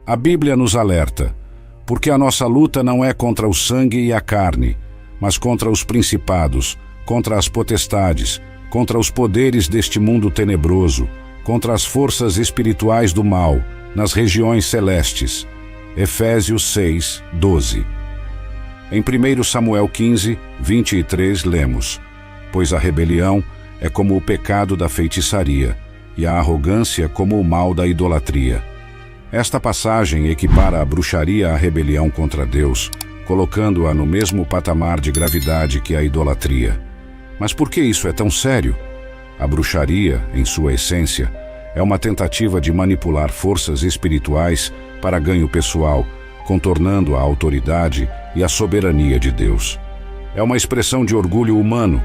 A Bíblia nos alerta, porque a nossa luta não é contra o sangue e a carne, mas contra os principados, contra as potestades, contra os poderes deste mundo tenebroso, contra as forças espirituais do mal, nas regiões celestes. Efésios 6, 12. Em 1 Samuel 15, 23, lemos: Pois a rebelião é como o pecado da feitiçaria, e a arrogância como o mal da idolatria. Esta passagem equipara a bruxaria à rebelião contra Deus, colocando-a no mesmo patamar de gravidade que a idolatria. Mas por que isso é tão sério? A bruxaria, em sua essência, é uma tentativa de manipular forças espirituais para ganho pessoal, contornando a autoridade e a soberania de Deus. É uma expressão de orgulho humano,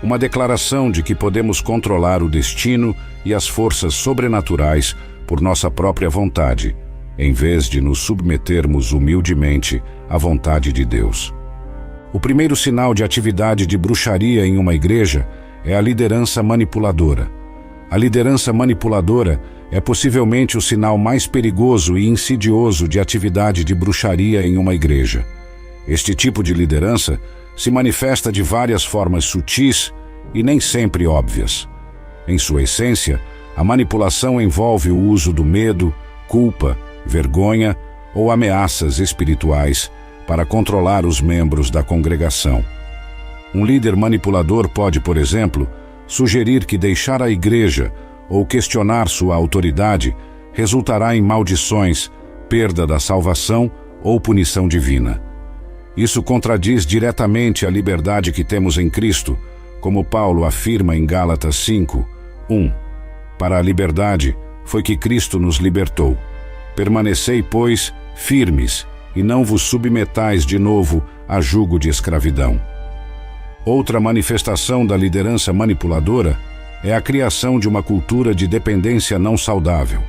uma declaração de que podemos controlar o destino e as forças sobrenaturais por nossa própria vontade, em vez de nos submetermos humildemente à vontade de Deus. O primeiro sinal de atividade de bruxaria em uma igreja é a liderança manipuladora. A liderança manipuladora é possivelmente o sinal mais perigoso e insidioso de atividade de bruxaria em uma igreja. Este tipo de liderança se manifesta de várias formas sutis e nem sempre óbvias. Em sua essência, a manipulação envolve o uso do medo, culpa, vergonha ou ameaças espirituais para controlar os membros da congregação. Um líder manipulador pode, por exemplo, sugerir que deixar a igreja ou questionar sua autoridade resultará em maldições, perda da salvação ou punição divina. Isso contradiz diretamente a liberdade que temos em Cristo, como Paulo afirma em Gálatas 5, 1. Para a liberdade foi que Cristo nos libertou. Permanecei, pois, firmes, e não vos submetais de novo a jugo de escravidão. Outra manifestação da liderança manipuladora é a criação de uma cultura de dependência não saudável.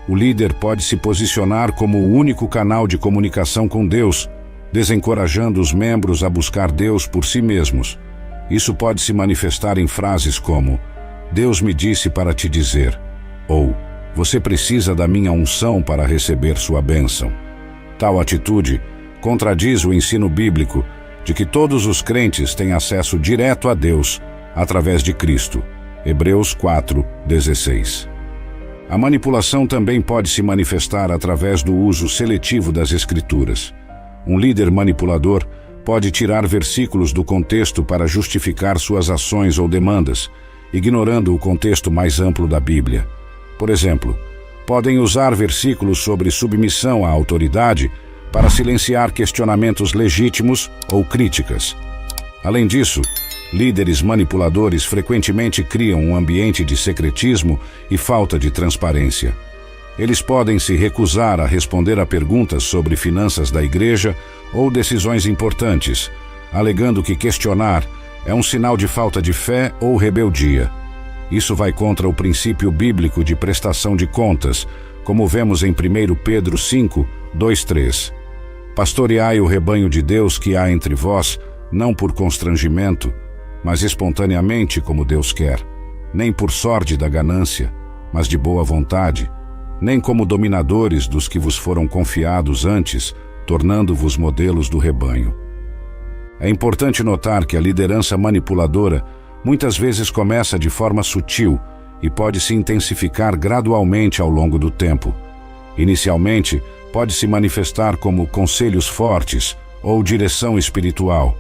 O líder pode se posicionar como o único canal de comunicação com Deus, desencorajando os membros a buscar Deus por si mesmos. Isso pode se manifestar em frases como: Deus me disse para te dizer, ou você precisa da minha unção para receber sua bênção. Tal atitude contradiz o ensino bíblico de que todos os crentes têm acesso direto a Deus através de Cristo. Hebreus 4, 16. A manipulação também pode se manifestar através do uso seletivo das Escrituras. Um líder manipulador pode tirar versículos do contexto para justificar suas ações ou demandas, ignorando o contexto mais amplo da Bíblia. Por exemplo, podem usar versículos sobre submissão à autoridade para silenciar questionamentos legítimos ou críticas. Além disso, líderes manipuladores frequentemente criam um ambiente de secretismo e falta de transparência. Eles podem se recusar a responder a perguntas sobre finanças da igreja ou decisões importantes, alegando que questionar é um sinal de falta de fé ou rebeldia. Isso vai contra o princípio bíblico de prestação de contas, como vemos em 1 Pedro 5, 2, 3. Pastoreai o rebanho de Deus que há entre vós, não por constrangimento, mas espontaneamente como Deus quer, nem por sorte da ganância, mas de boa vontade, nem como dominadores dos que vos foram confiados antes, tornando-vos modelos do rebanho. É importante notar que a liderança manipuladora muitas vezes começa de forma sutil e pode se intensificar gradualmente ao longo do tempo. Inicialmente, pode se manifestar como conselhos fortes ou direção espiritual,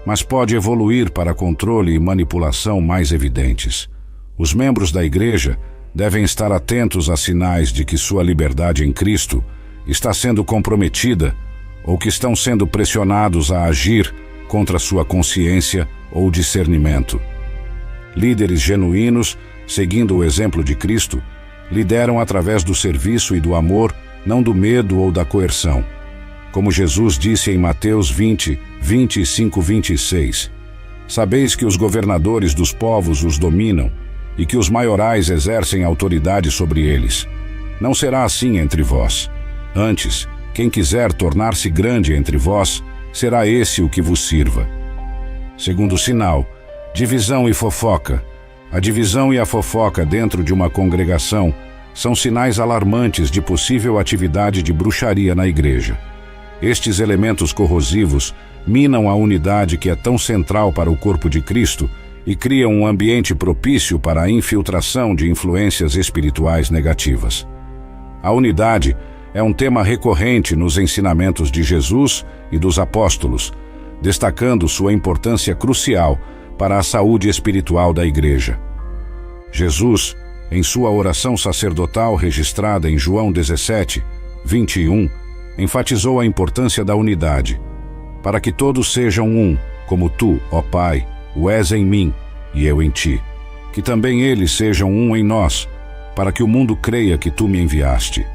mas pode evoluir para controle e manipulação mais evidentes. Os membros da igreja devem estar atentos a sinais de que sua liberdade em Cristo está sendo comprometida ou que estão sendo pressionados a agir contra sua consciência ou discernimento. Líderes genuínos, seguindo o exemplo de Cristo, lideram através do serviço e do amor, não do medo ou da coerção. Como Jesus disse em Mateus 20, 25, 26, sabeis que os governadores dos povos os dominam e que os maiorais exercem autoridade sobre eles. Não será assim entre vós. Antes, quem quiser tornar-se grande entre vós, será esse o que vos sirva. Segundo sinal, divisão e fofoca. A divisão e a fofoca dentro de uma congregação são sinais alarmantes de possível atividade de bruxaria na igreja. Estes elementos corrosivos minam a unidade que é tão central para o corpo de Cristo e criam um ambiente propício para a infiltração de influências espirituais negativas. A unidade é um tema recorrente nos ensinamentos de Jesus e dos apóstolos, destacando sua importância crucial para a saúde espiritual da igreja. Jesus, em sua oração sacerdotal registrada em João 17, 21, enfatizou a importância da unidade, para que todos sejam um, como tu, ó Pai, o és em mim e eu em ti, que também eles sejam um em nós, para que o mundo creia que tu me enviaste.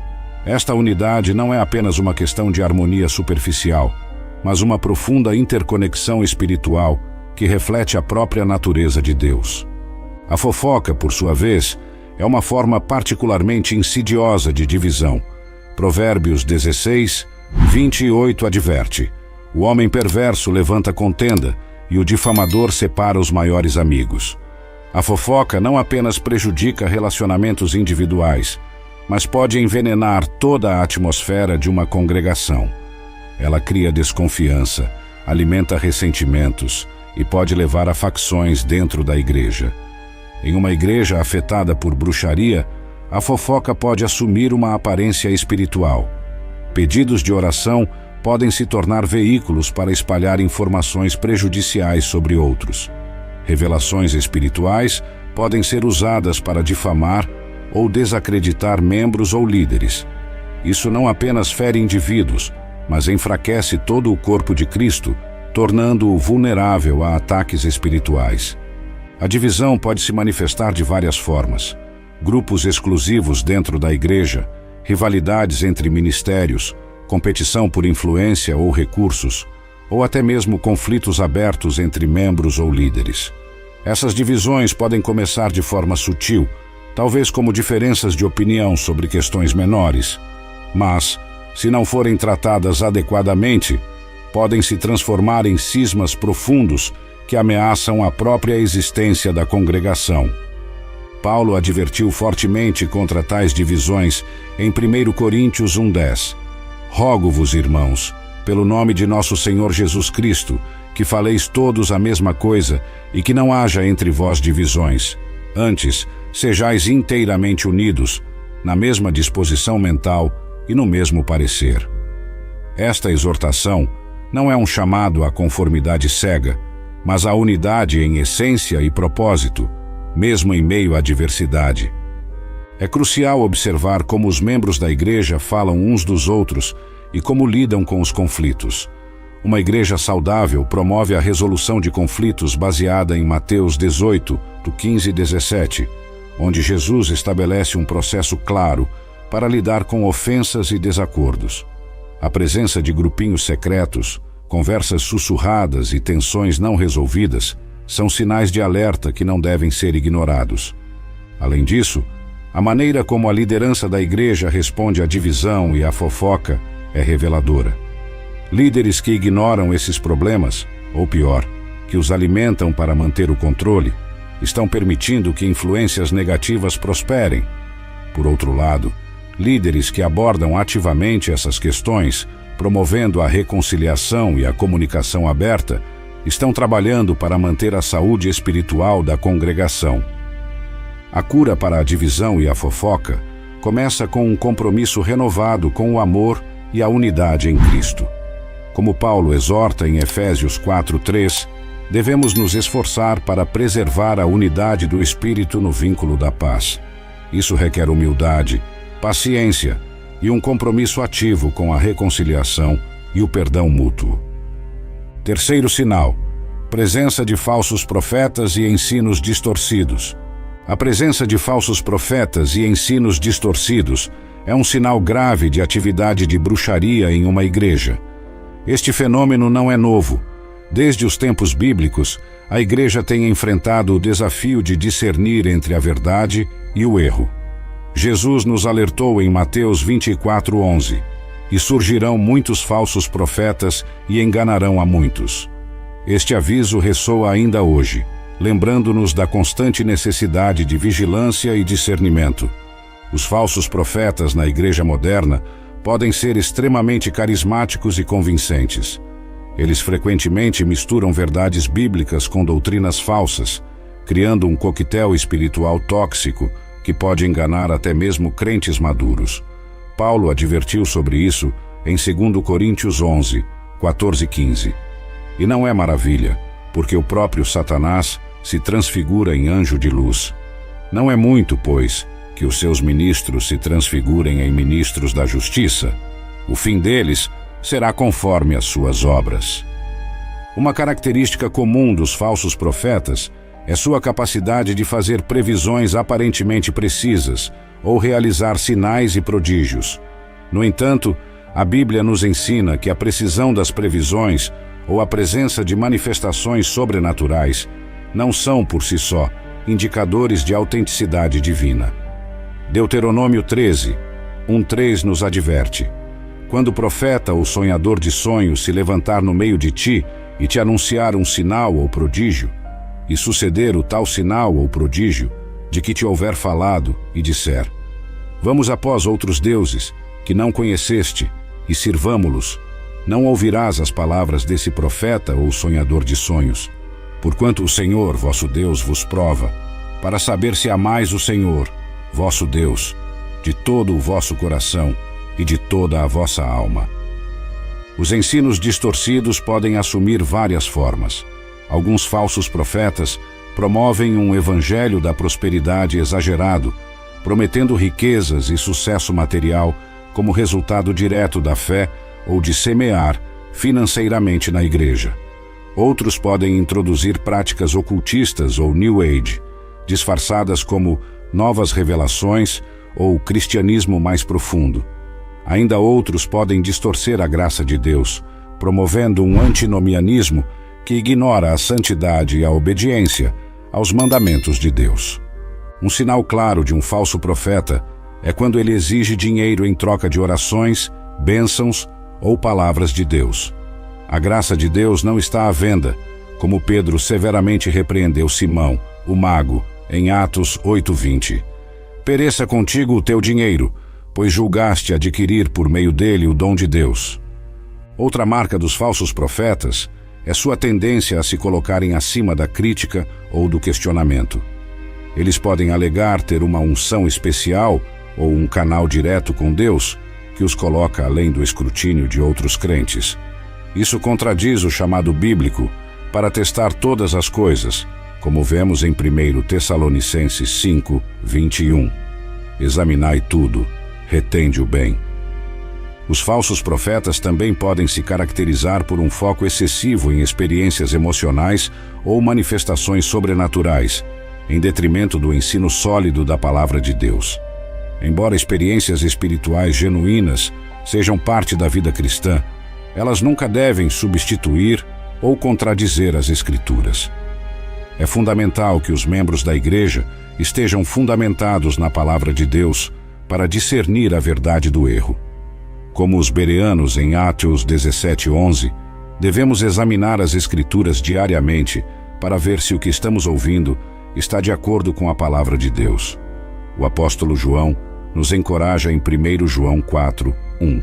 Esta unidade não é apenas uma questão de harmonia superficial, mas uma profunda interconexão espiritual que reflete a própria natureza de Deus. A fofoca, por sua vez, é uma forma particularmente insidiosa de divisão. Provérbios 16, 28 adverte: o homem perverso levanta contenda e o difamador separa os maiores amigos. A fofoca não apenas prejudica relacionamentos individuais, mas pode envenenar toda a atmosfera de uma congregação. Ela cria desconfiança, alimenta ressentimentos e pode levar a facções dentro da igreja. Em uma igreja afetada por bruxaria, a fofoca pode assumir uma aparência espiritual. Pedidos de oração podem se tornar veículos para espalhar informações prejudiciais sobre outros. Revelações espirituais podem ser usadas para difamar ou desacreditar membros ou líderes. Isso não apenas fere indivíduos, mas enfraquece todo o corpo de Cristo, tornando-o vulnerável a ataques espirituais. A divisão pode se manifestar de várias formas: grupos exclusivos dentro da igreja, rivalidades entre ministérios, competição por influência ou recursos, ou até mesmo conflitos abertos entre membros ou líderes. Essas divisões podem começar de forma sutil, talvez como diferenças de opinião sobre questões menores, mas, se não forem tratadas adequadamente, podem se transformar em cismas profundos que ameaçam a própria existência da congregação. Paulo advertiu fortemente contra tais divisões em 1 Coríntios 1:10. Rogo-vos, irmãos, pelo nome de nosso Senhor Jesus Cristo, que faleis todos a mesma coisa e que não haja entre vós divisões. Antes, sejais inteiramente unidos, na mesma disposição mental e no mesmo parecer. Esta exortação não é um chamado à conformidade cega, mas à unidade em essência e propósito, mesmo em meio à diversidade. É crucial observar como os membros da igreja falam uns dos outros e como lidam com os conflitos. Uma igreja saudável promove a resolução de conflitos baseada em Mateus 18, do 15 e 17, onde Jesus estabelece um processo claro para lidar com ofensas e desacordos. A presença de grupinhos secretos, conversas sussurradas e tensões não resolvidas são sinais de alerta que não devem ser ignorados. Além disso, a maneira como a liderança da igreja responde à divisão e à fofoca é reveladora. Líderes que ignoram esses problemas, ou pior, que os alimentam para manter o controle, estão permitindo que influências negativas prosperem. Por outro lado, líderes que abordam ativamente essas questões, promovendo a reconciliação e a comunicação aberta, estão trabalhando para manter a saúde espiritual da congregação. A cura para a divisão e a fofoca começa com um compromisso renovado com o amor e a unidade em Cristo. Como Paulo exorta em Efésios 4:3, devemos nos esforçar para preservar a unidade do Espírito no vínculo da paz. Isso requer humildade, paciência e um compromisso ativo com a reconciliação e o perdão mútuo. Terceiro sinal: presença de falsos profetas e ensinos distorcidos. A presença de falsos profetas e ensinos distorcidos é um sinal grave de atividade de bruxaria em uma igreja. Este fenômeno não é novo. Desde os tempos bíblicos, a igreja tem enfrentado o desafio de discernir entre a verdade e o erro. Jesus nos alertou em Mateus 24:11, e surgirão muitos falsos profetas e enganarão a muitos. Este aviso ressoa ainda hoje, lembrando-nos da constante necessidade de vigilância e discernimento. Os falsos profetas na igreja moderna podem ser extremamente carismáticos e convincentes. Eles frequentemente misturam verdades bíblicas com doutrinas falsas, criando um coquetel espiritual tóxico que pode enganar até mesmo crentes maduros. Paulo advertiu sobre isso em 2 Coríntios 11, 14 e 15. E não é maravilha, porque o próprio Satanás se transfigura em anjo de luz. Não é muito, pois, que os seus ministros se transfigurem em ministros da justiça. O fim deles será conforme as suas obras. Uma característica comum dos falsos profetas é sua capacidade de fazer previsões aparentemente precisas ou realizar sinais e prodígios. No entanto, a Bíblia nos ensina que a precisão das previsões ou a presença de manifestações sobrenaturais não são, por si só, indicadores de autenticidade divina. Deuteronômio 13, 1:3 nos adverte: quando o profeta ou sonhador de sonhos se levantar no meio de ti e te anunciar um sinal ou prodígio, e suceder o tal sinal ou prodígio de que te houver falado, e disser: vamos após outros deuses que não conheceste, e sirvamo-los, não ouvirás as palavras desse profeta ou sonhador de sonhos, porquanto o Senhor, vosso Deus, vos prova, para saber se amais o Senhor, vosso Deus, de todo o vosso coração e de toda a vossa alma. Os ensinos distorcidos podem assumir várias formas. Alguns falsos profetas promovem um evangelho da prosperidade exagerado, prometendo riquezas e sucesso material como resultado direto da fé ou de semear financeiramente na igreja. Outros podem introduzir práticas ocultistas ou New Age, disfarçadas como novas revelações ou cristianismo mais profundo. Ainda outros podem distorcer a graça de Deus, promovendo um antinomianismo que ignora a santidade e a obediência aos mandamentos de Deus. Um sinal claro de um falso profeta é quando ele exige dinheiro em troca de orações, bênçãos ou palavras de Deus. A graça de Deus não está à venda, como Pedro severamente repreendeu Simão, o mago, em Atos 8:20. Pereça contigo o teu dinheiro, pois julgaste adquirir por meio dele o dom de Deus. Outra marca dos falsos profetas é sua tendência a se colocarem acima da crítica ou do questionamento. Eles podem alegar ter uma unção especial ou um canal direto com Deus que os coloca além do escrutínio de outros crentes. Isso contradiz o chamado bíblico para testar todas as coisas, como vemos em 1 Tessalonicenses 5, 21. Examinai tudo, retende o bem. Os falsos profetas também podem se caracterizar por um foco excessivo em experiências emocionais ou manifestações sobrenaturais, em detrimento do ensino sólido da palavra de Deus. Embora experiências espirituais genuínas sejam parte da vida cristã, elas nunca devem substituir ou contradizer as Escrituras. É fundamental que os membros da igreja estejam fundamentados na palavra de Deus para discernir a verdade do erro. Como os bereanos em Atos 17:11, devemos examinar as Escrituras diariamente para ver se o que estamos ouvindo está de acordo com a palavra de Deus. O apóstolo João nos encoraja em 1 João 4:1.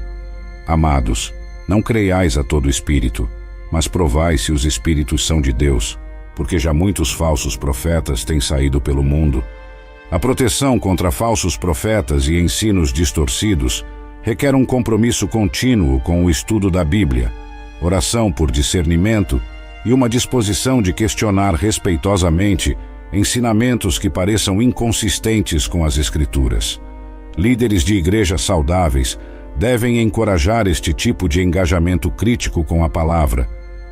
Amados, não creiais a todo espírito, mas provai se os espíritos são de Deus, porque já muitos falsos profetas têm saído pelo mundo. A proteção contra falsos profetas e ensinos distorcidos requer um compromisso contínuo com o estudo da Bíblia, oração por discernimento e uma disposição de questionar respeitosamente ensinamentos que pareçam inconsistentes com as Escrituras. Líderes de igrejas saudáveis devem encorajar este tipo de engajamento crítico com a palavra,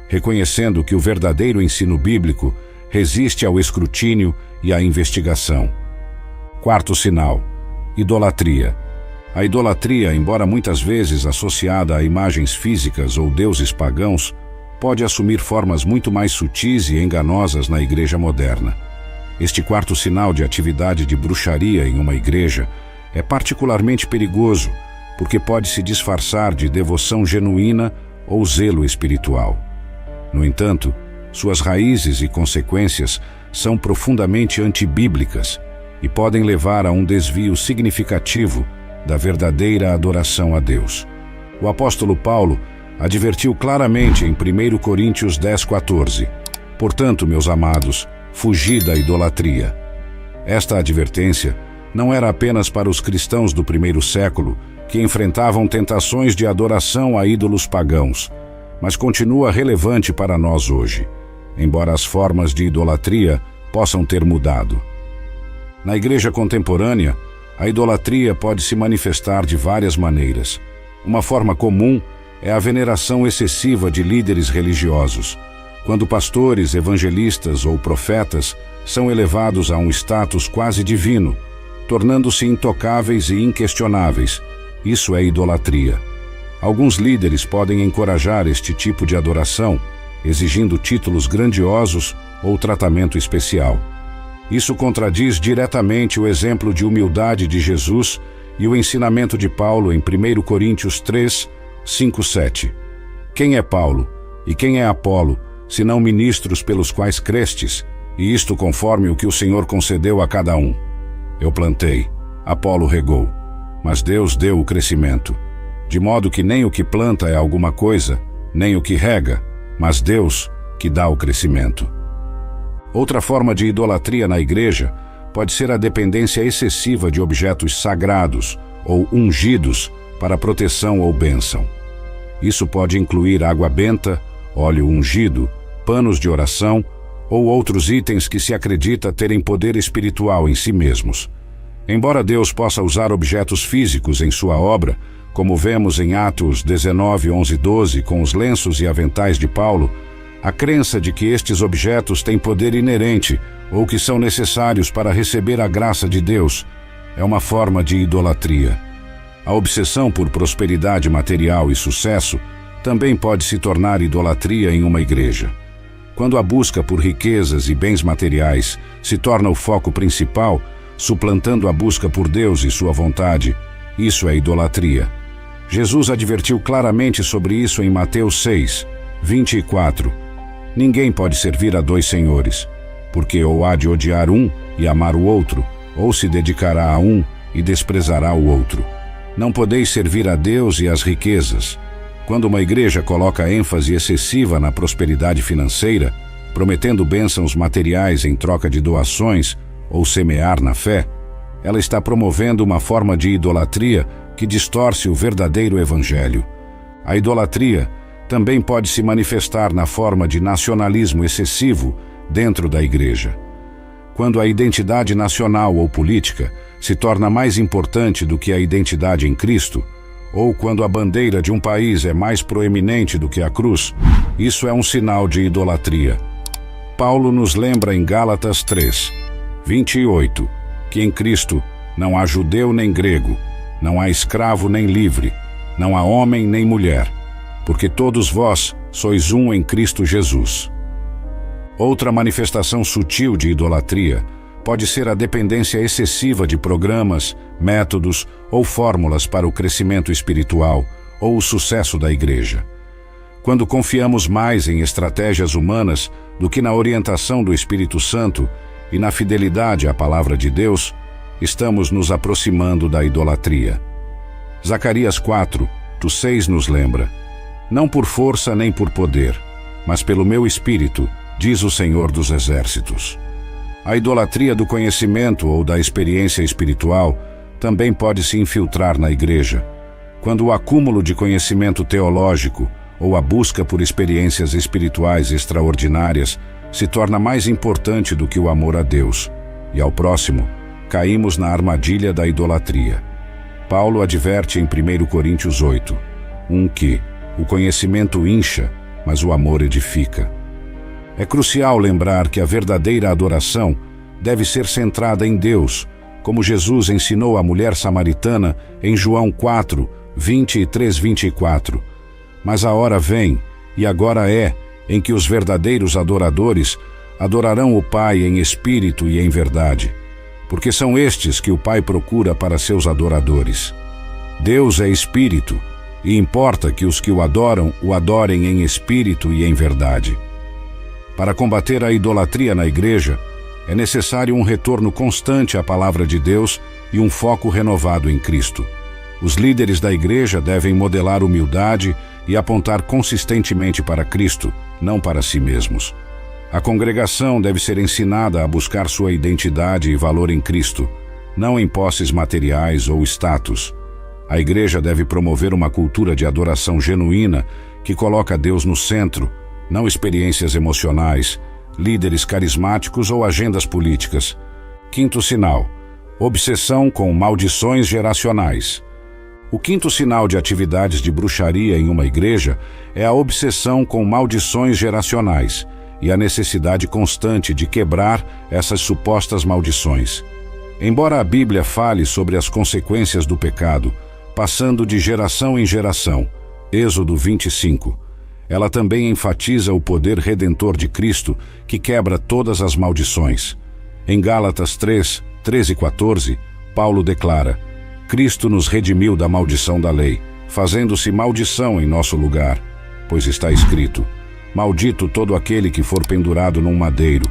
reconhecendo que o verdadeiro ensino bíblico resiste ao escrutínio e à investigação. Quarto sinal: idolatria. A idolatria, embora muitas vezes associada a imagens físicas ou deuses pagãos, pode assumir formas muito mais sutis e enganosas na igreja moderna. Este quarto sinal de atividade de bruxaria em uma igreja é particularmente perigoso, porque pode se disfarçar de devoção genuína ou zelo espiritual. No entanto, suas raízes e consequências são profundamente antibíblicas e podem levar a um desvio significativo da verdadeira adoração a Deus. O apóstolo Paulo advertiu claramente em 1 Coríntios 10:14: Portanto, meus amados, fugi da idolatria. Esta advertência não era apenas para os cristãos do primeiro século, que enfrentavam tentações de adoração a ídolos pagãos, mas continua relevante para nós hoje, embora as formas de idolatria possam ter mudado. Na igreja contemporânea, a idolatria pode se manifestar de várias maneiras. Uma forma comum é a veneração excessiva de líderes religiosos, quando pastores, evangelistas ou profetas são elevados a um status quase divino, tornando-se intocáveis e inquestionáveis. Isso é idolatria. Alguns líderes podem encorajar este tipo de adoração, exigindo títulos grandiosos ou tratamento especial. Isso contradiz diretamente o exemplo de humildade de Jesus e o ensinamento de Paulo em 1 Coríntios 3, 5, 7. Quem é Paulo e quem é Apolo, senão ministros pelos quais crestes, e isto conforme o que o Senhor concedeu a cada um? Eu plantei, Apolo regou, mas Deus deu o crescimento. De modo que nem o que planta é alguma coisa, nem o que rega, mas Deus que dá o crescimento. Outra forma de idolatria na igreja pode ser a dependência excessiva de objetos sagrados ou ungidos para proteção ou bênção. Isso pode incluir água benta, óleo ungido, panos de oração ou outros itens que se acredita terem poder espiritual em si mesmos. Embora Deus possa usar objetos físicos em sua obra, como vemos em Atos 19, 11 e 12, com os lenços e aventais de Paulo, a crença de que estes objetos têm poder inerente ou que são necessários para receber a graça de Deus é uma forma de idolatria. A obsessão por prosperidade material e sucesso também pode se tornar idolatria em uma igreja. Quando a busca por riquezas e bens materiais se torna o foco principal, suplantando a busca por Deus e sua vontade, isso é idolatria. Jesus advertiu claramente sobre isso em Mateus 6, 24. Ninguém pode servir a dois senhores, porque ou há de odiar um e amar o outro, ou se dedicará a um e desprezará o outro. Não podeis servir a Deus e às riquezas. Quando uma igreja coloca ênfase excessiva na prosperidade financeira, prometendo bênçãos materiais em troca de doações ou semear na fé, ela está promovendo uma forma de idolatria que distorce o verdadeiro evangelho. A idolatria também pode se manifestar na forma de nacionalismo excessivo dentro da igreja. Quando a identidade nacional ou política se torna mais importante do que a identidade em Cristo, ou quando a bandeira de um país é mais proeminente do que a cruz, isso é um sinal de idolatria. Paulo nos lembra em Gálatas 3, 28, que em Cristo não há judeu nem grego, não há escravo nem livre, não há homem nem mulher, porque todos vós sois um em Cristo Jesus. Outra manifestação sutil de idolatria pode ser a dependência excessiva de programas, métodos ou fórmulas para o crescimento espiritual ou o sucesso da igreja. Quando confiamos mais em estratégias humanas do que na orientação do Espírito Santo e na fidelidade à palavra de Deus, estamos nos aproximando da idolatria. Zacarias 4, 6 nos lembra: não por força nem por poder, mas pelo meu Espírito, diz o Senhor dos Exércitos. A idolatria do conhecimento ou da experiência espiritual também pode se infiltrar na igreja, quando o acúmulo de conhecimento teológico ou a busca por experiências espirituais extraordinárias se torna mais importante do que o amor a Deus e ao próximo. Caímos na armadilha da idolatria. Paulo adverte em 1 Coríntios 8, que o conhecimento incha, mas o amor edifica. É crucial lembrar que a verdadeira adoração deve ser centrada em Deus, como Jesus ensinou a mulher samaritana em João 4, 23, 24. Mas a hora vem, e agora é, em que os verdadeiros adoradores adorarão o Pai em espírito e em verdade, porque são estes que o Pai procura para seus adoradores. Deus é espírito, e importa que os que o adorem em espírito e em verdade. Para combater a idolatria na igreja, É necessário um retorno constante à palavra de Deus e um foco renovado em Cristo. Os líderes da igreja devem modelar humildade e apontar consistentemente para Cristo, não para si mesmos. A congregação deve ser ensinada a buscar sua identidade e valor em Cristo, não em posses materiais ou status. A igreja deve promover uma cultura de adoração genuína que coloca Deus no centro, não experiências emocionais, líderes carismáticos ou agendas políticas. Quinto sinal: obsessão com maldições geracionais. O quinto sinal de atividades de bruxaria em uma igreja é a obsessão com maldições geracionais e a necessidade constante de quebrar essas supostas maldições. Embora a Bíblia fale sobre as consequências do pecado, passando de geração em geração, Êxodo 25, ela também enfatiza o poder redentor de Cristo que quebra todas as maldições. Em Gálatas 3, 13 e 14, Paulo declara: Cristo nos redimiu da maldição da lei, fazendo-se maldição em nosso lugar, pois está escrito: maldito todo aquele que for pendurado num madeiro,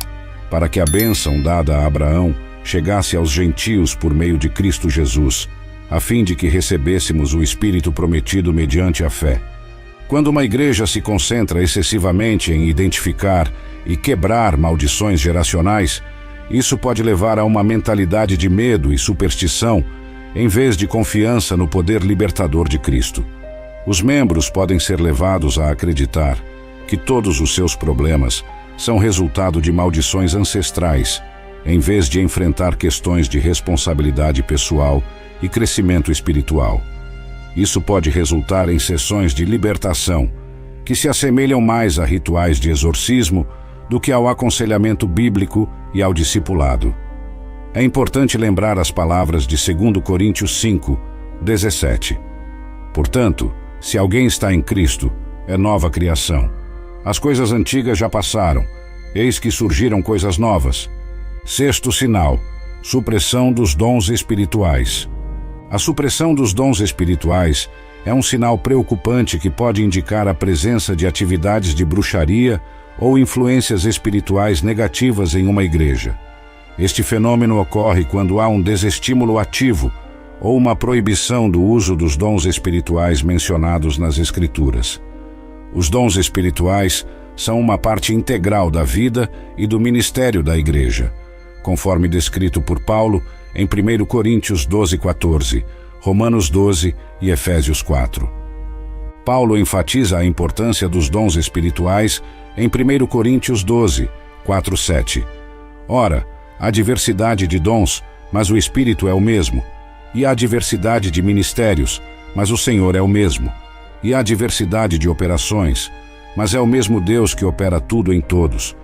para que a bênção dada a Abraão chegasse aos gentios por meio de Cristo Jesus, a fim de que recebêssemos o Espírito prometido mediante a fé. Quando uma igreja se concentra excessivamente em identificar e quebrar maldições geracionais, isso pode levar a uma mentalidade de medo e superstição, em vez de confiança no poder libertador de Cristo. Os membros podem ser levados a acreditar que todos os seus problemas são resultado de maldições ancestrais, em vez de enfrentar questões de responsabilidade pessoal e crescimento espiritual. Isso pode resultar em sessões de libertação, que se assemelham mais a rituais de exorcismo do que ao aconselhamento bíblico e ao discipulado. É importante lembrar as palavras de 2 Coríntios 5, 17. Portanto, se alguém está em Cristo, é nova criação. As coisas antigas já passaram, eis que surgiram coisas novas. Sexto sinal: supressão dos dons espirituais. A supressão dos dons espirituais é um sinal preocupante que pode indicar a presença de atividades de bruxaria ou influências espirituais negativas em uma igreja. Este fenômeno ocorre quando há um desestímulo ativo ou uma proibição do uso dos dons espirituais mencionados nas Escrituras. Os dons espirituais são uma parte integral da vida e do ministério da igreja, conforme descrito por Paulo em 1 Coríntios 12, 14, Romanos 12 e Efésios 4. Paulo enfatiza a importância dos dons espirituais em 1 Coríntios 12, 4, 7. Ora, há diversidade de dons, mas o Espírito é o mesmo. E há diversidade de ministérios, mas o Senhor é o mesmo. E há diversidade de operações, mas é o mesmo Deus que opera tudo em todos.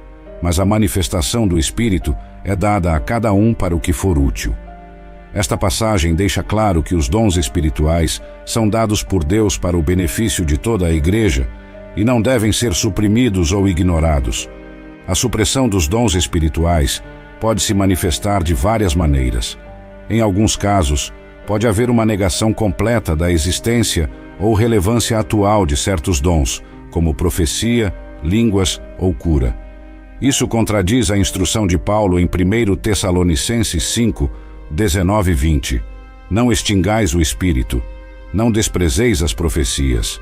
Mas a manifestação do Espírito é dada a cada um para o que for útil. Esta passagem deixa claro que os dons espirituais são dados por Deus para o benefício de toda a igreja e não devem ser suprimidos ou ignorados. A supressão dos dons espirituais pode se manifestar de várias maneiras. Em alguns casos, pode haver uma negação completa da existência ou relevância atual de certos dons, como profecia, línguas ou cura. Isso contradiz a instrução de Paulo em 1 Tessalonicenses 5, 19 e 20. Não extingais o Espírito, não desprezeis as profecias.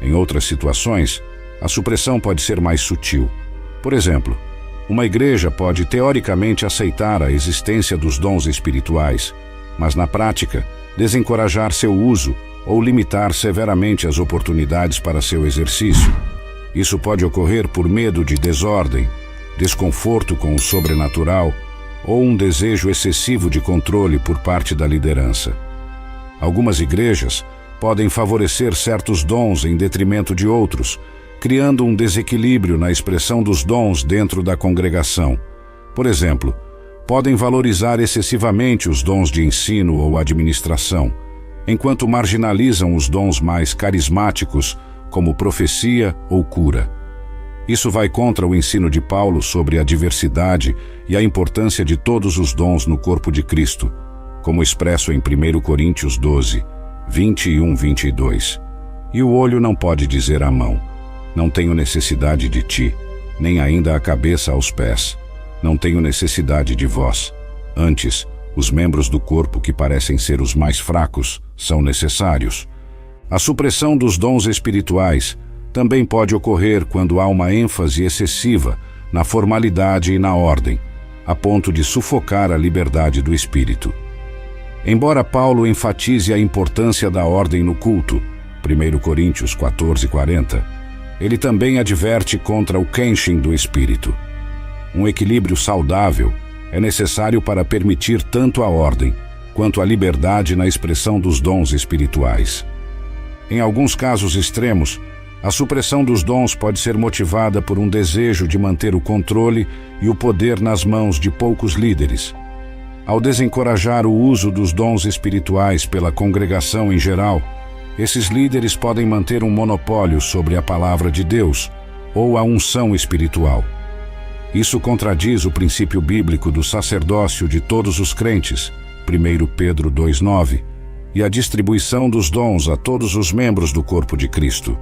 Em outras situações, a supressão pode ser mais sutil. Por exemplo, uma igreja pode teoricamente aceitar a existência dos dons espirituais, mas na prática, desencorajar seu uso ou limitar severamente as oportunidades para seu exercício. Isso pode ocorrer por medo de desordem, desconforto com o sobrenatural ou um desejo excessivo de controle por parte da liderança. Algumas igrejas podem favorecer certos dons em detrimento de outros, criando um desequilíbrio na expressão dos dons dentro da congregação. Por exemplo, podem valorizar excessivamente os dons de ensino ou administração, enquanto marginalizam os dons mais carismáticos, como profecia ou cura. Isso vai contra o ensino de Paulo sobre a diversidade e a importância de todos os dons no corpo de Cristo, como expresso em 1 Coríntios 12, 21, 22. E o olho não pode dizer à mão: não tenho necessidade de ti, nem ainda a cabeça aos pés: Não tenho necessidade de vós. Antes, os membros do corpo que parecem ser os mais fracos são necessários. A supressão dos dons espirituais também pode ocorrer quando há uma ênfase excessiva na formalidade e na ordem, a ponto de sufocar a liberdade do espírito. Embora Paulo enfatize a importância da ordem no culto, 1 Coríntios 14:40, ele também adverte contra o quenching do espírito. Um equilíbrio saudável é necessário para permitir tanto a ordem quanto a liberdade na expressão dos dons espirituais. Em alguns casos extremos, a supressão dos dons pode ser motivada por um desejo de manter o controle e o poder nas mãos de poucos líderes. Ao desencorajar o uso dos dons espirituais pela congregação em geral, esses líderes podem manter um monopólio sobre a palavra de Deus ou a unção espiritual. Isso contradiz o princípio bíblico do sacerdócio de todos os crentes, 1 Pedro 2:9, e a distribuição dos dons a todos os membros do corpo de Cristo.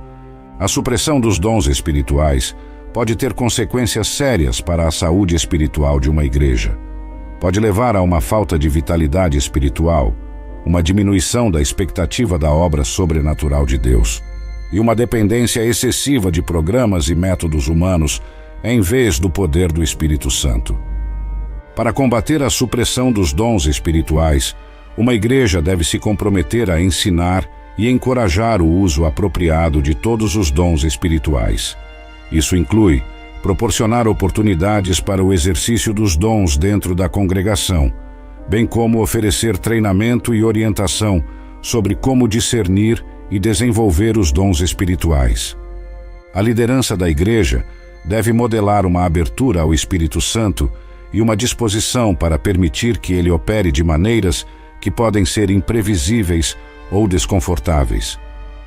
A supressão dos dons espirituais pode ter consequências sérias para a saúde espiritual de uma igreja. Pode levar a uma falta de vitalidade espiritual, uma diminuição da expectativa da obra sobrenatural de Deus e uma dependência excessiva de programas e métodos humanos em vez do poder do Espírito Santo. Para combater a supressão dos dons espirituais, uma igreja deve se comprometer a ensinar e encorajar o uso apropriado de todos os dons espirituais. Isso inclui proporcionar oportunidades para o exercício dos dons dentro da congregação, bem como oferecer treinamento e orientação sobre como discernir e desenvolver os dons espirituais. A liderança da igreja deve modelar uma abertura ao Espírito Santo e uma disposição para permitir que ele opere de maneiras que podem ser imprevisíveis ou desconfortáveis.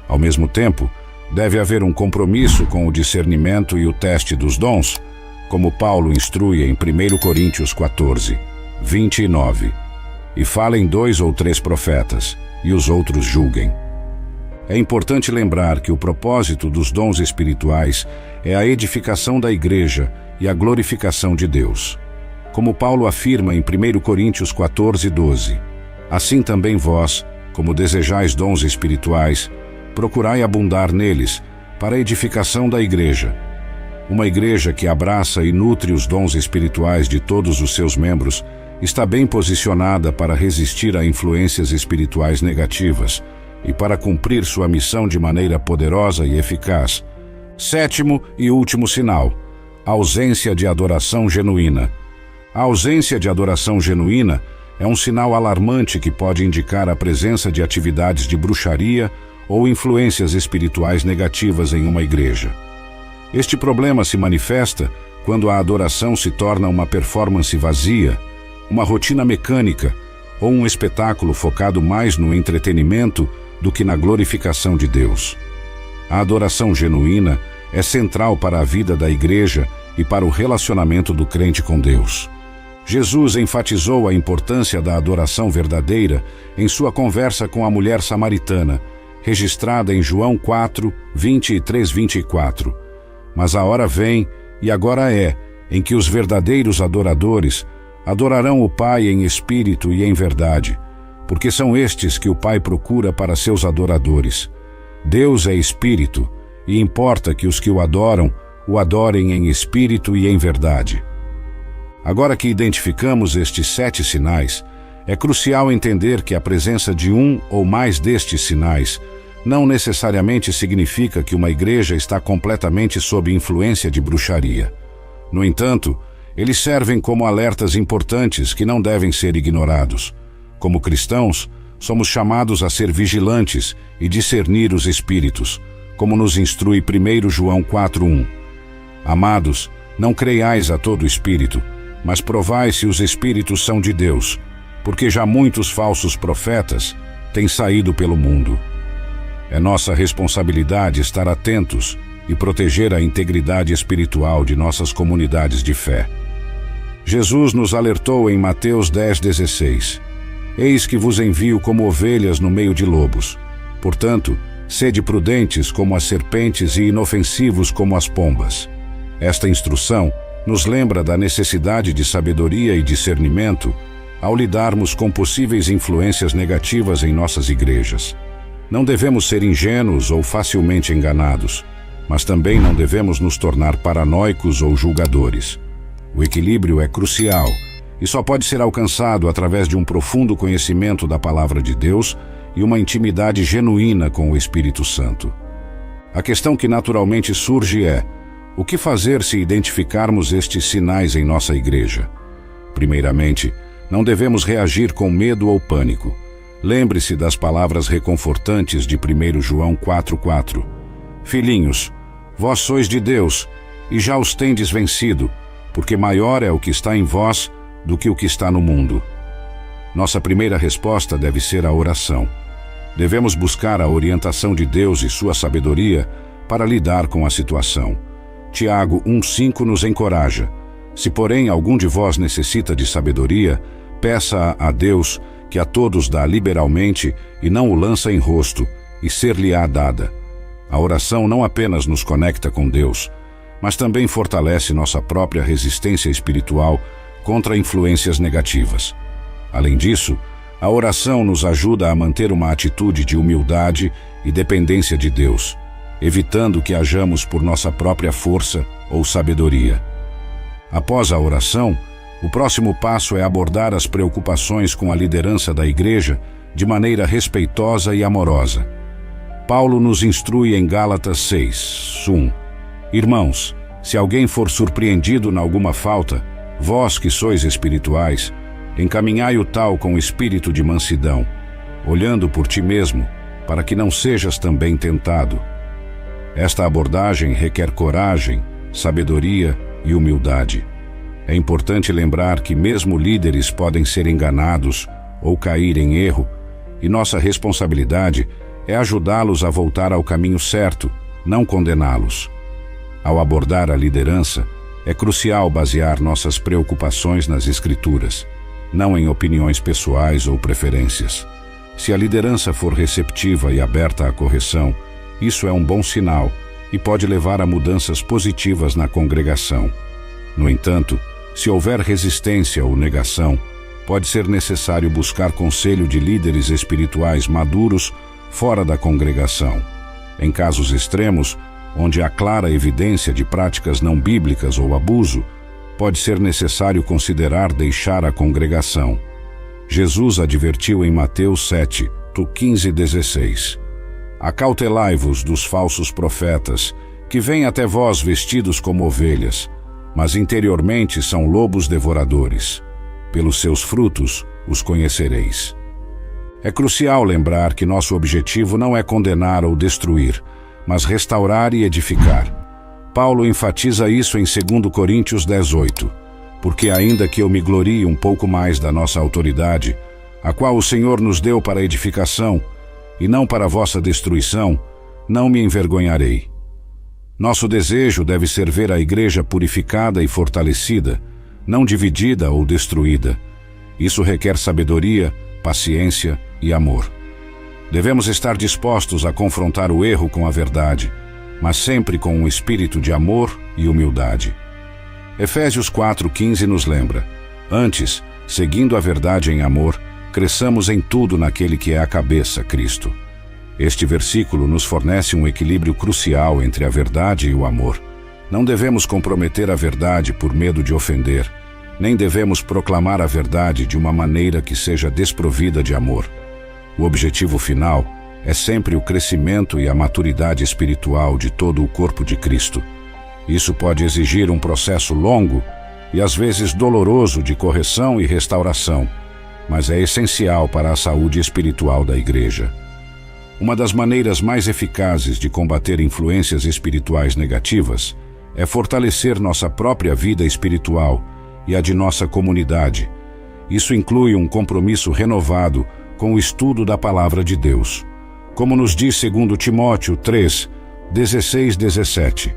Ao mesmo tempo, deve haver um compromisso com o discernimento e o teste dos dons, como Paulo instrui em 1 Coríntios 14:29. E falem 2 ou 3 profetas, e os outros julguem. É importante lembrar que o propósito dos dons espirituais é a edificação da igreja e a glorificação de Deus. Como Paulo afirma em 1 Coríntios 14:12, assim também vós, como desejais dons espirituais, procurai abundar neles, para a edificação da igreja. Uma igreja que abraça e nutre os dons espirituais de todos os seus membros está bem posicionada para resistir a influências espirituais negativas e para cumprir sua missão de maneira poderosa e eficaz. 7º e último sinal: a ausência de adoração genuína. A ausência de adoração genuína é um sinal alarmante que pode indicar a presença de atividades de bruxaria ou influências espirituais negativas em uma igreja. Este problema se manifesta quando a adoração se torna uma performance vazia, uma rotina mecânica ou um espetáculo focado mais no entretenimento do que na glorificação de Deus. A adoração genuína é central para a vida da igreja e para o relacionamento do crente com Deus. Jesus enfatizou a importância da adoração verdadeira em sua conversa com a mulher samaritana, registrada em João 4:23-24. Mas a hora vem, e agora é, em que os verdadeiros adoradores adorarão o Pai em espírito e em verdade, porque são estes que o Pai procura para seus adoradores. Deus é espírito, e importa que os que o adoram adorem em espírito e em verdade. Agora que identificamos estes 7 sinais, é crucial entender que a presença de um ou mais destes sinais não necessariamente significa que uma igreja está completamente sob influência de bruxaria. No entanto, eles servem como alertas importantes que não devem ser ignorados. Como cristãos, somos chamados a ser vigilantes e discernir os espíritos, como nos instrui 1 João 4:1. Amados, não creiais a todo espírito, mas provai se os espíritos são de Deus, porque já muitos falsos profetas têm saído pelo mundo. É nossa responsabilidade estar atentos e proteger a integridade espiritual de nossas comunidades de fé. Jesus nos alertou em Mateus 10:16. Eis que vos envio como ovelhas no meio de lobos. Portanto, sede prudentes como as serpentes e inofensivos como as pombas. Esta instrução nos lembra da necessidade de sabedoria e discernimento ao lidarmos com possíveis influências negativas em nossas igrejas. Não devemos ser ingênuos ou facilmente enganados, mas também não devemos nos tornar paranoicos ou julgadores. O equilíbrio é crucial e só pode ser alcançado através de um profundo conhecimento da Palavra de Deus e uma intimidade genuína com o Espírito Santo. A questão que naturalmente surge é: o que fazer se identificarmos estes sinais em nossa igreja? Primeiramente, não devemos reagir com medo ou pânico. Lembre-se das palavras reconfortantes de 1 João 4,4. Filhinhos, vós sois de Deus, e já os tendes vencido, porque maior é o que está em vós do que o que está no mundo. Nossa primeira resposta deve ser a oração. Devemos buscar a orientação de Deus e sua sabedoria para lidar com a situação. Tiago 1,5 nos encoraja: se porém algum de vós necessita de sabedoria, peça a Deus, que a todos dá liberalmente e não o lança em rosto, e ser-lhe-á dada. A oração não apenas nos conecta com Deus, mas também fortalece nossa própria resistência espiritual contra influências negativas. Além disso, a oração nos ajuda a manter uma atitude de humildade e dependência de Deus, evitando que hajamos por nossa própria força ou sabedoria. Após a oração, o próximo passo é abordar as preocupações com a liderança da igreja de maneira respeitosa e amorosa. Paulo nos instrui em Gálatas 6:1. Irmãos, se alguém for surpreendido em alguma falta, vós que sois espirituais, encaminhai o tal com espírito de mansidão, olhando por ti mesmo, para que não sejas também tentado. Esta abordagem requer coragem, sabedoria e humildade. É importante lembrar que mesmo líderes podem ser enganados ou cair em erro, e nossa responsabilidade é ajudá-los a voltar ao caminho certo, não condená-los. Ao abordar a liderança, é crucial basear nossas preocupações nas Escrituras, não em opiniões pessoais ou preferências. Se a liderança for receptiva e aberta à correção, isso é um bom sinal e pode levar a mudanças positivas na congregação. No entanto, se houver resistência ou negação, pode ser necessário buscar conselho de líderes espirituais maduros fora da congregação. Em casos extremos, onde há clara evidência de práticas não bíblicas ou abuso, pode ser necessário considerar deixar a congregação. Jesus advertiu em Mateus 7:15-16. Acautelai-vos dos falsos profetas, que vêm até vós vestidos como ovelhas, mas interiormente são lobos devoradores. Pelos seus frutos os conhecereis. É crucial lembrar que nosso objetivo não é condenar ou destruir, mas restaurar e edificar. Paulo enfatiza isso em 2 Coríntios 10:8. Porque ainda que eu me glorie um pouco mais da nossa autoridade, a qual o Senhor nos deu para edificação, e não para vossa destruição, não me envergonharei. Nosso desejo deve ser ver a igreja purificada e fortalecida, não dividida ou destruída. Isso requer sabedoria, paciência e amor. Devemos estar dispostos a confrontar o erro com a verdade, mas sempre com um espírito de amor e humildade. Efésios 4:15 nos lembra: antes, seguindo a verdade em amor, cresçamos em tudo naquele que é a cabeça, Cristo. Este versículo nos fornece um equilíbrio crucial entre a verdade e o amor. Não devemos comprometer a verdade por medo de ofender, nem devemos proclamar a verdade de uma maneira que seja desprovida de amor. O objetivo final é sempre o crescimento e a maturidade espiritual de todo o corpo de Cristo. Isso pode exigir um processo longo e às vezes doloroso de correção e restauração, mas é essencial para a saúde espiritual da igreja. Uma das maneiras mais eficazes de combater influências espirituais negativas é fortalecer nossa própria vida espiritual e a de nossa comunidade. Isso inclui um compromisso renovado com o estudo da Palavra de Deus. Como nos diz 2 Timóteo 3:16-17,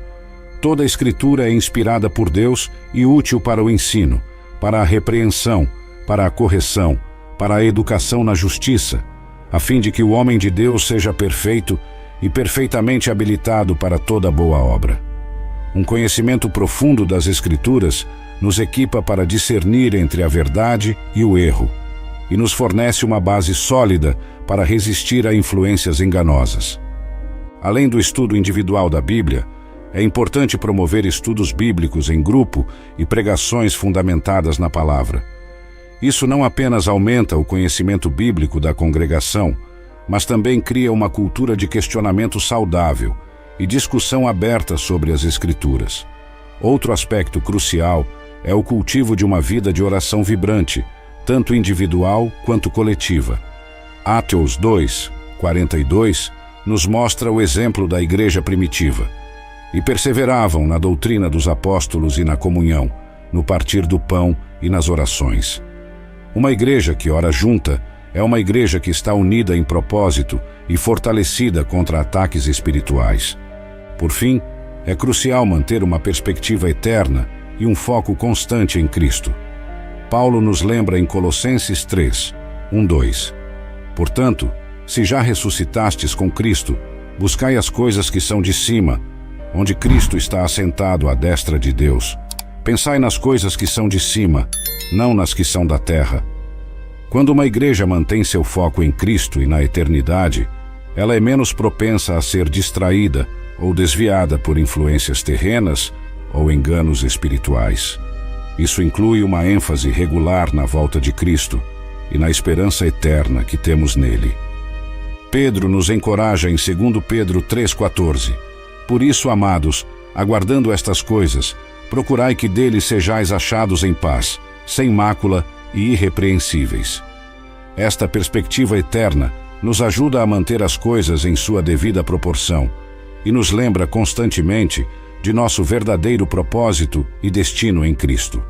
toda a Escritura é inspirada por Deus e útil para o ensino, para a repreensão, para a correção, para a educação na justiça, a fim de que o homem de Deus seja perfeito e perfeitamente habilitado para toda boa obra. Um conhecimento profundo das Escrituras nos equipa para discernir entre a verdade e o erro e nos fornece uma base sólida para resistir a influências enganosas. Além do estudo individual da Bíblia, é importante promover estudos bíblicos em grupo e pregações fundamentadas na palavra. Isso não apenas aumenta o conhecimento bíblico da congregação, mas também cria uma cultura de questionamento saudável e discussão aberta sobre as Escrituras. Outro aspecto crucial é o cultivo de uma vida de oração vibrante, tanto individual quanto coletiva. Atos 2:42 nos mostra o exemplo da igreja primitiva. E perseveravam na doutrina dos apóstolos e na comunhão, no partir do pão e nas orações. Uma igreja que ora junta é uma igreja que está unida em propósito e fortalecida contra ataques espirituais. Por fim, é crucial manter uma perspectiva eterna e um foco constante em Cristo. Paulo nos lembra em Colossenses 3:1-2. Portanto, se já ressuscitastes com Cristo, buscai as coisas que são de cima, onde Cristo está assentado à destra de Deus. Pensai nas coisas que são de cima, não nas que são da terra. Quando uma igreja mantém seu foco em Cristo e na eternidade, ela é menos propensa a ser distraída ou desviada por influências terrenas ou enganos espirituais. Isso inclui uma ênfase regular na volta de Cristo e na esperança eterna que temos nele. Pedro nos encoraja em 2 Pedro 3,14. Por isso, amados, aguardando estas coisas, procurai que deles sejais achados em paz, sem mácula e irrepreensíveis. Esta perspectiva eterna nos ajuda a manter as coisas em sua devida proporção e nos lembra constantemente de nosso verdadeiro propósito e destino em Cristo.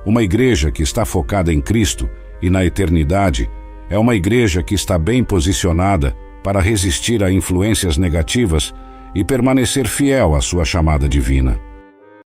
Uma igreja que está focada em Cristo e na eternidade é uma igreja que está bem posicionada para resistir a influências negativas e permanecer fiel à sua chamada divina.